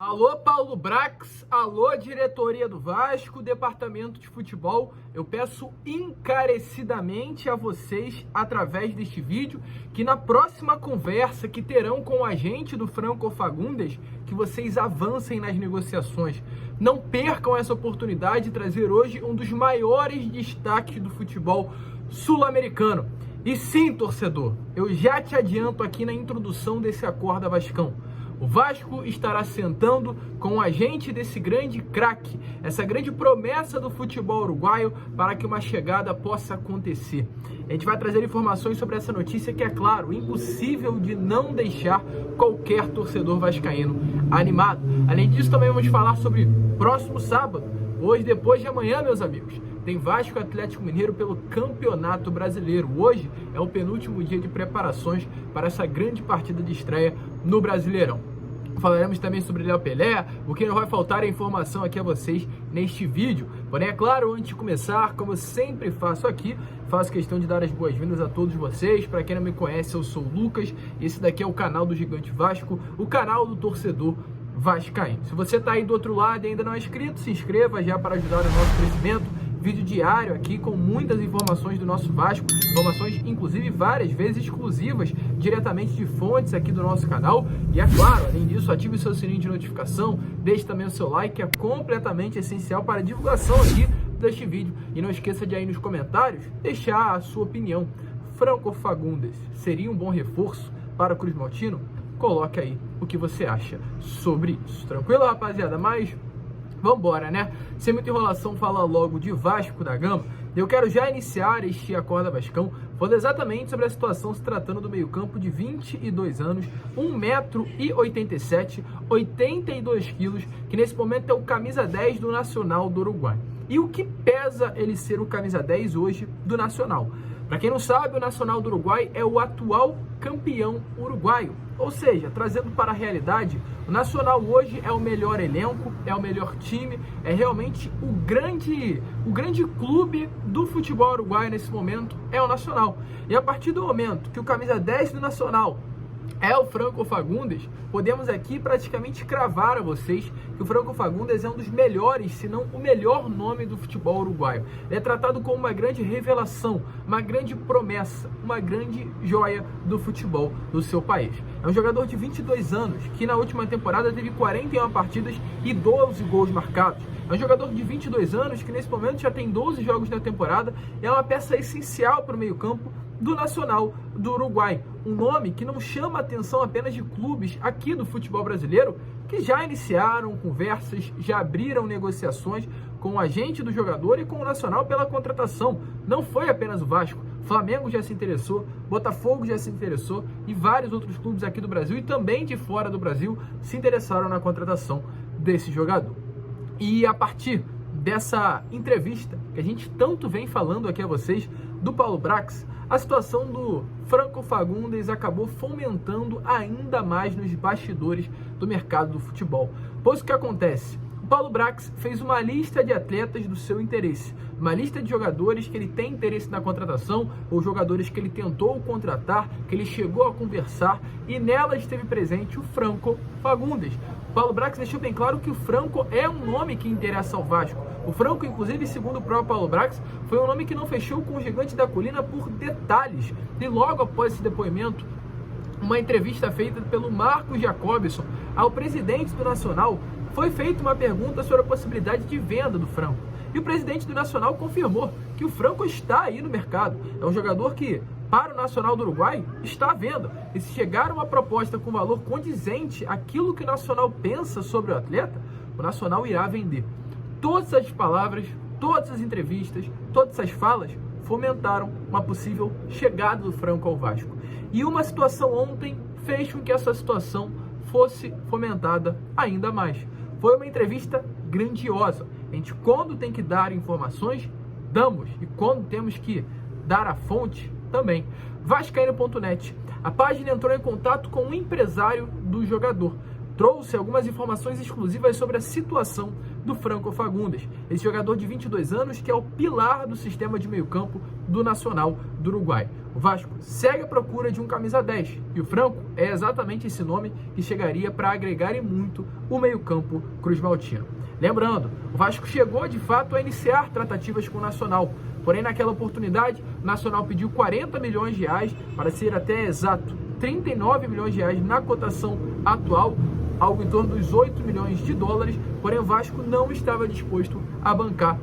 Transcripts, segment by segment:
Alô, Paulo Brax, alô, diretoria do Vasco, departamento de futebol. Eu peço encarecidamente a vocês, através deste vídeo, que na próxima conversa que terão com o agente do Franco Fagundes, que vocês avancem nas negociações. Não percam essa oportunidade de trazer hoje um dos maiores destaques do futebol sul-americano. E sim, torcedor, eu já te adianto aqui na introdução desse Acorda Vascão. O Vasco estará sentando com o agente desse grande craque, essa grande promessa do futebol uruguaio, para que uma chegada possa acontecer. A gente vai trazer informações sobre essa notícia que, é claro, impossível de não deixar qualquer torcedor vascaíno animado. Além disso, também vamos falar sobre próximo sábado, hoje depois de amanhã, meus amigos. Tem Vasco e Atlético Mineiro pelo Campeonato Brasileiro. Hoje é o penúltimo dia de preparações para essa grande partida de estreia no Brasileirão. Falaremos também sobre Léo Pelé, o que não vai faltar é informação aqui a vocês neste vídeo. Porém, é claro, antes de começar, como eu sempre faço aqui, faço questão de dar as boas-vindas a todos vocês. Para quem não me conhece, eu sou o Lucas, e esse daqui é o canal do Gigante Vasco, o canal do torcedor vascaíno. Se você está aí do outro lado e ainda não é inscrito, se inscreva já para ajudar no nosso crescimento. Vídeo diário aqui com muitas informações do nosso Vasco, informações inclusive várias vezes exclusivas diretamente de fontes aqui do nosso canal. E é claro, além disso, ative o seu sininho de notificação, deixe também o seu like, que é completamente essencial para a divulgação aqui deste vídeo. E não esqueça de aí nos comentários deixar a sua opinião. Franco Fagundes seria um bom reforço para o Cruz Maltino? Coloque aí o que você acha sobre isso. Tranquilo, rapaziada? Mas vambora, né? Sem muita enrolação, fala logo de Vasco da Gama. Eu quero já iniciar este Acorda Vascão falando exatamente sobre a situação se tratando do meio-campo de 22 anos, 1,87 m, 82 quilos, que nesse momento é o camisa 10 do Nacional do Uruguai. E o que pesa ele ser o camisa 10 hoje do Nacional? Para quem não sabe, o Nacional do Uruguai é o atual campeão uruguaio. Ou seja, trazendo para a realidade, o Nacional hoje é o melhor elenco, é o melhor time, é realmente o grande clube do futebol uruguaio nesse momento, é o Nacional. E a partir do momento que o camisa 10 do Nacional é o Franco Fagundes, podemos aqui praticamente cravar a vocês que o Franco Fagundes é um dos melhores, se não o melhor nome do futebol uruguaio. Ele é tratado como uma grande revelação, uma grande promessa, uma grande joia do futebol do seu país. É um jogador de 22 anos, que na última temporada teve 41 partidas e 12 gols marcados. É um jogador de 22 anos que nesse momento já tem 12 jogos na temporada e é uma peça essencial para o meio-campo do Nacional do Uruguai. Um nome que não chama a atenção apenas de clubes aqui do futebol brasileiro, que já iniciaram conversas, já abriram negociações com o agente do jogador e com o Nacional pela contratação. Não foi apenas o Vasco. Flamengo já se interessou, Botafogo já se interessou e vários outros clubes aqui do Brasil e também de fora do Brasil se interessaram na contratação desse jogador. E a partir dessa entrevista que a gente tanto vem falando aqui a vocês, do Paulo Brax, a situação do Franco Fagundes acabou fomentando ainda mais nos bastidores do mercado do futebol. Pois o que acontece? O Paulo Brax fez uma lista de atletas do seu interesse, uma lista de jogadores que ele tem interesse na contratação, ou jogadores que ele tentou contratar, que ele chegou a conversar, e nela esteve presente o Franco Fagundes. O Paulo Brax deixou bem claro que o Franco é um nome que interessa ao Vasco. O Franco, inclusive, segundo o próprio Paulo Brax, foi um nome que não fechou com o Gigante da Colina por detalhes. E logo após esse depoimento, uma entrevista feita pelo Marcos Jacobson ao presidente do Nacional, foi feita uma pergunta sobre a possibilidade de venda do Franco. E o presidente do Nacional confirmou que o Franco está aí no mercado. É um jogador que, para o Nacional do Uruguai, está à venda. E se chegar uma proposta com valor condizente àquilo que o Nacional pensa sobre o atleta, o Nacional irá vender. Todas as palavras, todas as entrevistas, todas essas falas fomentaram uma possível chegada do Franco ao Vasco. E uma situação ontem fez com que essa situação fosse fomentada ainda mais. Foi uma entrevista grandiosa. A gente, quando tem que dar informações, damos. E quando temos que dar a fonte, também. Vascaíno.net. A página entrou em contato com o empresário do jogador trouxe algumas informações exclusivas sobre a situação do Franco Fagundes, esse jogador de 22 anos que é o pilar do sistema de meio-campo do Nacional do Uruguai. O Vasco segue à procura de um camisa 10 e o Franco é exatamente esse nome que chegaria para agregar e muito o meio-campo cruzmaltino. Lembrando, o Vasco chegou de fato a iniciar tratativas com o Nacional, porém naquela oportunidade o Nacional pediu 40 milhões de reais, para ser até exato 39 milhões de reais na cotação atual, algo em torno dos 8 milhões de dólares, porém o Vasco não estava disposto a bancar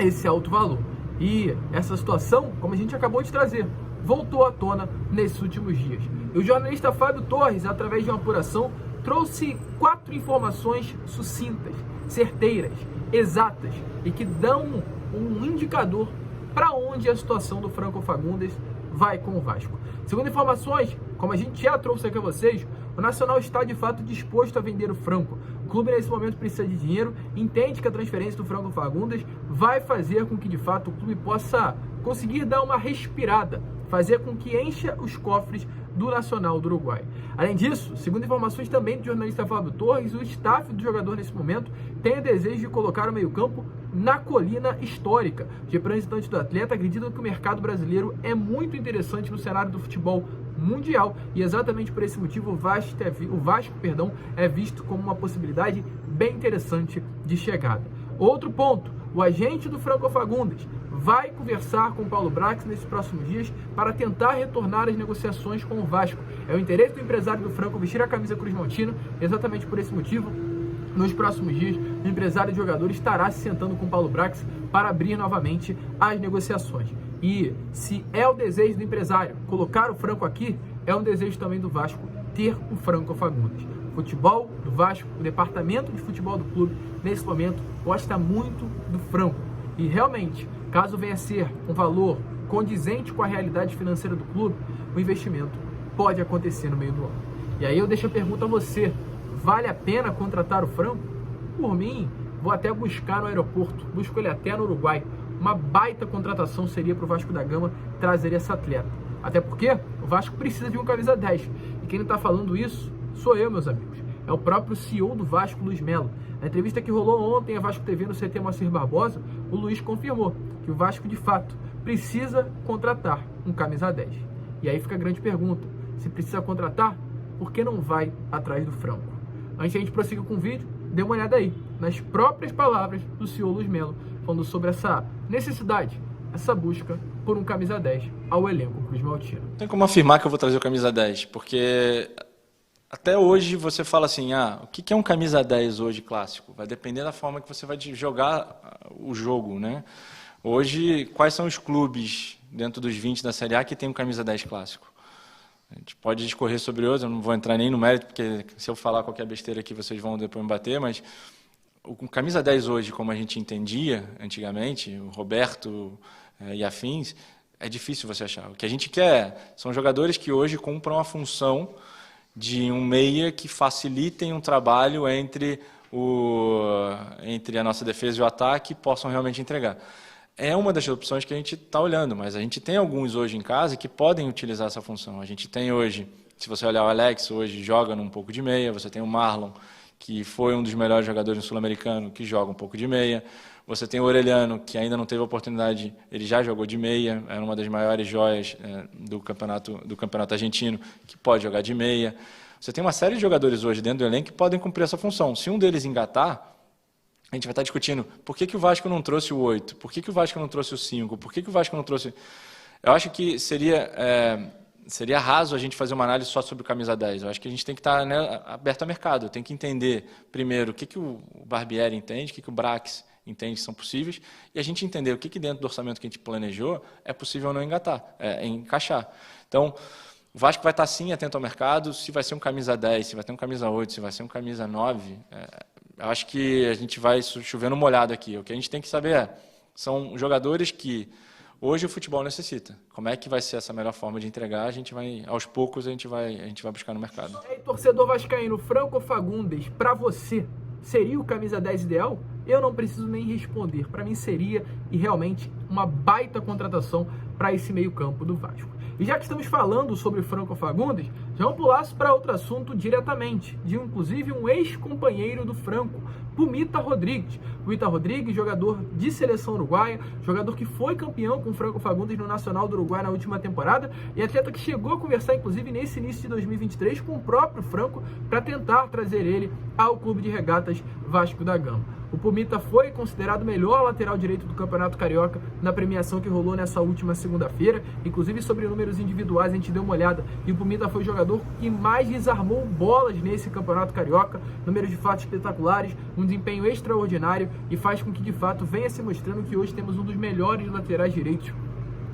esse alto valor. E essa situação, como a gente acabou de trazer, voltou à tona nesses últimos dias. E o jornalista Fábio Torres, através de uma apuração, trouxe 4 informações sucintas, certeiras, exatas e que dão um indicador para onde a situação do Franco Fagundes vai com o Vasco. Segundo informações, como a gente já trouxe aqui a vocês, o Nacional está de fato disposto a vender o Franco. O clube nesse momento precisa de dinheiro, entende que a transferência do Franco Fagundes vai fazer com que de fato o clube possa conseguir dar uma respirada, fazer com que encha os cofres do Nacional do Uruguai. Além disso, segundo informações também do jornalista Fábio Torres, o staff do jogador nesse momento tem o desejo de colocar o meio-campo na colina histórica. Os representantes do atleta acreditam que o mercado brasileiro é muito interessante no cenário do futebol mundial e exatamente por esse motivo o Vasco é visto como uma possibilidade bem interessante de chegada. Outro ponto, o agente do Franco Fagundes vai conversar com o Paulo Brax nesses próximos dias para tentar retornar as negociações com o Vasco. É o interesse do empresário do Franco vestir a camisa cruzmaltina, exatamente por esse motivo. Nos próximos dias, o empresário de jogador estará se sentando com o Paulo Brax para abrir novamente as negociações. E se é o desejo do empresário colocar o Franco aqui, é um desejo também do Vasco ter o Franco Fagundes. O futebol do Vasco, o departamento de futebol do clube, nesse momento, gosta muito do Franco. E realmente, caso venha a ser um valor condizente com a realidade financeira do clube, o investimento pode acontecer no meio do ano. E aí eu deixo a pergunta a você: vale a pena contratar o Franco? Por mim, vou até buscar no aeroporto, busco ele até no Uruguai. Uma baita contratação seria para o Vasco da Gama trazer esse atleta. Até porque o Vasco precisa de um camisa 10. E quem não está falando isso sou eu, meus amigos. É o próprio CEO do Vasco, Luiz Melo. Na entrevista que rolou ontem a Vasco TV no CT Moacir Barbosa, o Luiz confirmou que o Vasco, de fato, precisa contratar um camisa 10. E aí fica a grande pergunta: se precisa contratar, por que não vai atrás do Franco? Antes de a gente prosseguir com o vídeo, dê uma olhada aí, nas próprias palavras do CEO Luiz Melo, falando sobre essa necessidade, essa busca por um camisa 10 ao elenco cruzmaltino. Não tem como afirmar que eu vou trazer o camisa 10, porque até hoje você fala assim, o que é um camisa 10 hoje clássico? Vai depender da forma que você vai jogar o jogo, né? Hoje, quais são os clubes dentro dos 20 da Série A que tem um camisa 10 clássico? A gente pode discorrer sobre outros, eu não vou entrar nem no mérito, porque se eu falar qualquer besteira aqui, vocês vão depois me bater, mas o camisa 10 hoje, como a gente entendia antigamente, o Roberto e afins, é difícil você achar. O que a gente quer são jogadores que hoje cumpram a função de um meia que facilitem um trabalho entre a nossa defesa e o ataque e possam realmente entregar. É uma das opções que a gente está olhando, mas a gente tem alguns hoje em casa que podem utilizar essa função. A gente tem hoje, se você olhar o Alex, hoje joga num pouco de meia, você tem o Marlon, que foi um dos melhores jogadores no Sul-Americano, que joga um pouco de meia. Você tem o Orelhano, que ainda não teve oportunidade, ele já jogou de meia, era uma das maiores joias do campeonato argentino, que pode jogar de meia. Você tem uma série de jogadores hoje dentro do elenco que podem cumprir essa função. Se um deles engatar, a gente vai estar discutindo por que o Vasco não trouxe o 8, por que o Vasco não trouxe o 5, por que o Vasco não trouxe... Eu acho que seria raso a gente fazer uma análise só sobre o camisa 10. Eu acho que a gente tem que estar aberto ao mercado, tem que entender primeiro o que o Barbieri entende, o que o Brax entende que são possíveis, e a gente entender o que dentro do orçamento que a gente planejou é possível ou não encaixar. Então, o Vasco vai estar sim atento ao mercado, se vai ser um camisa 10, se vai ter um camisa 8, se vai ser um camisa 9, eu acho que a gente vai chover no molhado aqui. O que a gente tem que saber são jogadores que hoje o futebol necessita. Como é que vai ser essa melhor forma de entregar? A gente vai, aos poucos, a gente vai buscar no mercado. E aí, torcedor vascaíno, Franco Fagundes, para você, seria o camisa 10 ideal? Eu não preciso nem responder. Para mim seria, e realmente, uma baita contratação para esse meio campo do Vasco. E já que estamos falando sobre o Franco Fagundes, Já vamos pular para outro assunto diretamente, de inclusive um ex-companheiro do Franco, Pumita Rodrigues. Pumita Rodrigues, jogador de seleção uruguaia, jogador que foi campeão com o Franco Fagundes no Nacional do Uruguai na última temporada e atleta que chegou a conversar, inclusive, nesse início de 2023 com o próprio Franco para tentar trazer ele ao Clube de Regatas Vasco da Gama. O Pumita foi considerado o melhor lateral direito do Campeonato Carioca na premiação que rolou nessa última segunda-feira. Inclusive, sobre números individuais, a gente deu uma olhada e o Pumita foi o jogador que mais desarmou bolas nesse Campeonato Carioca. Números de fato espetaculares, um desempenho extraordinário e faz com que, de fato, venha se mostrando que hoje temos um dos melhores laterais direitos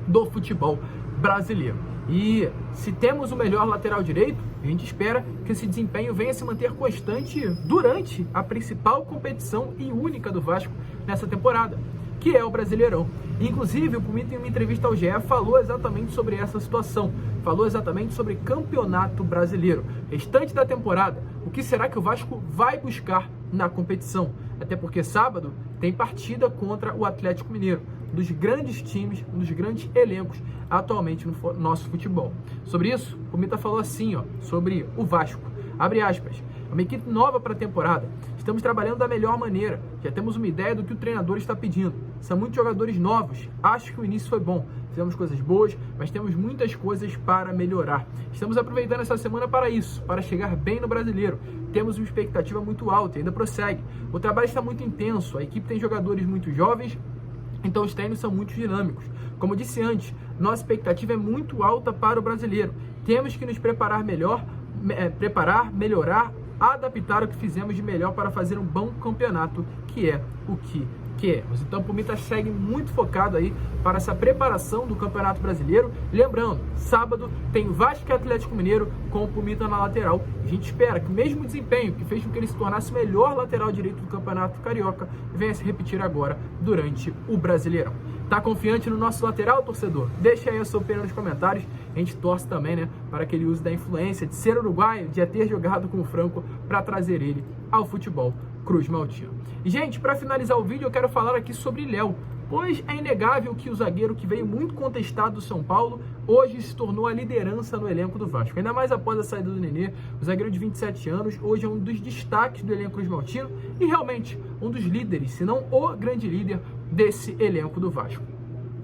do futebol brasileiro. E se temos o melhor lateral direito, a gente espera que esse desempenho venha se manter constante durante a principal competição e única do Vasco nessa temporada, que é o Brasileirão. Inclusive, o Pumita, em uma entrevista ao GE, falou exatamente sobre essa situação, falou exatamente sobre Campeonato Brasileiro. Restante da temporada, o que será que o Vasco vai buscar na competição? Até porque sábado tem partida contra o Atlético Mineiro, um dos grandes times, um dos grandes elencos atualmente no nosso futebol. Sobre isso, o Pumita falou assim, sobre o Vasco. Abre aspas. É uma equipe nova para a temporada. Estamos trabalhando da melhor maneira. Já temos uma ideia do que o treinador está pedindo. São muitos jogadores novos. Acho que o início foi bom. Fizemos coisas boas, mas temos muitas coisas para melhorar. Estamos aproveitando essa semana para isso, para chegar bem no Brasileiro. Temos uma expectativa muito alta e ainda prossegue. O trabalho está muito intenso. A equipe tem jogadores muito jovens, então os treinos são muito dinâmicos. Como disse antes, nossa expectativa é muito alta para o Brasileiro. Temos que nos preparar melhor, melhorar, adaptar o que fizemos de melhor para fazer um bom campeonato, que é o que queremos. Então o Pumita segue muito focado aí para essa preparação do Campeonato Brasileiro. Lembrando, sábado tem Vasco e Atlético Mineiro com o Pumita na lateral. A gente espera que o mesmo desempenho que fez com que ele se tornasse o melhor lateral direito do Campeonato Carioca venha se repetir agora durante o Brasileirão. Tá confiante no nosso lateral, torcedor? Deixa aí a sua opinião nos comentários. A gente torce também, né, para que ele use da influência de ser uruguaio, de ter jogado com o Franco, para trazer ele ao futebol cruz-maltino. E, gente, para finalizar o vídeo, eu quero falar aqui sobre Léo, pois é inegável que o zagueiro que veio muito contestado do São Paulo, hoje se tornou a liderança no elenco do Vasco. Ainda mais após a saída do Nenê, o zagueiro de 27 anos, hoje é um dos destaques do elenco cruz-maltino e realmente um dos líderes, se não o grande líder desse elenco do Vasco.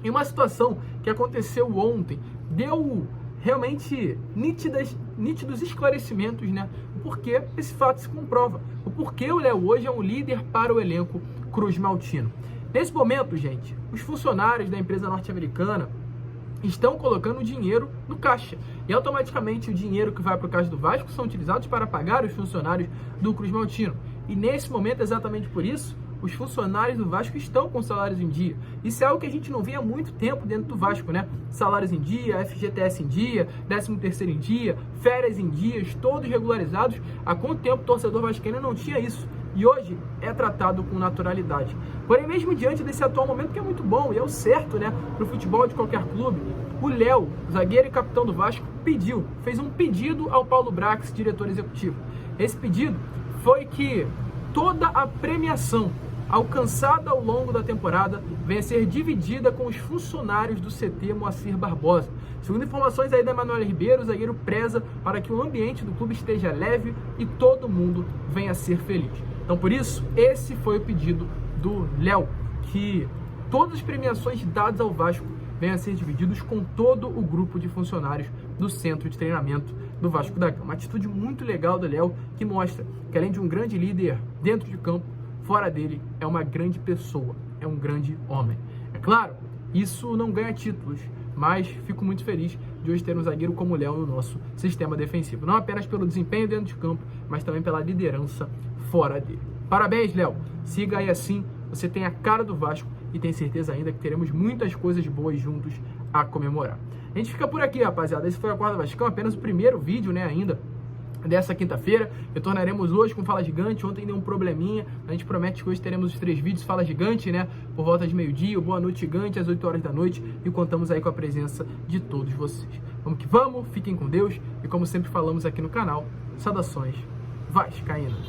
Em uma situação que aconteceu ontem, deu realmente nítidos esclarecimentos, né? O porquê esse fato se comprova. O porquê o Léo hoje é um líder para o elenco cruz-maltino. Nesse momento, gente, os funcionários da empresa norte-americana estão colocando dinheiro no caixa. E automaticamente o dinheiro que vai para o caixa do Vasco são utilizados para pagar os funcionários do cruz-maltino. E nesse momento, exatamente por isso, os funcionários do Vasco estão com salários em dia. Isso é algo que a gente não vê há muito tempo dentro do Vasco, né? Salários em dia, FGTS em dia, 13º em dia, férias em dias, todos regularizados. Há quanto tempo o torcedor vascaíno não tinha isso? E hoje é tratado com naturalidade. Porém, mesmo diante desse atual momento, que é muito bom e é o certo, né, para o futebol de qualquer clube, o Léo, zagueiro e capitão do Vasco, fez um pedido ao Paulo Brax, diretor executivo. Esse pedido foi que toda a premiação alcançada ao longo da temporada venha a ser dividida com os funcionários do CT Moacir Barbosa. Segundo informações aí da Emanuel Ribeiro, o zagueiro preza para que o ambiente do clube esteja leve e todo mundo venha a ser feliz. Então, por isso, esse foi o pedido do Léo, que todas as premiações dadas ao Vasco venham a ser divididos com todo o grupo de funcionários do centro de treinamento do Vasco da Gama. Uma atitude muito legal do Léo, que mostra que, além de um grande líder dentro de campo, fora dele é uma grande pessoa, é um grande homem. É claro, isso não ganha títulos, mas fico muito feliz de hoje ter um zagueiro como o Léo no nosso sistema defensivo. Não apenas pelo desempenho dentro de campo, mas também pela liderança fora dele. Parabéns, Léo! Siga aí assim, você tem a cara do Vasco e tem certeza ainda que teremos muitas coisas boas juntos a comemorar. A gente fica por aqui, rapaziada. Esse foi a Acorda Vascão, apenas o primeiro vídeo, né, ainda dessa quinta-feira. Retornaremos hoje com Fala Gigante. Ontem deu um probleminha, a gente promete que hoje teremos os 3 vídeos Fala Gigante, né, por volta de meio-dia, Boa Noite Gigante às 8 horas da noite, e contamos aí com a presença de todos vocês. Vamos que vamos, fiquem com Deus e, como sempre falamos aqui no canal, saudações vascaínas.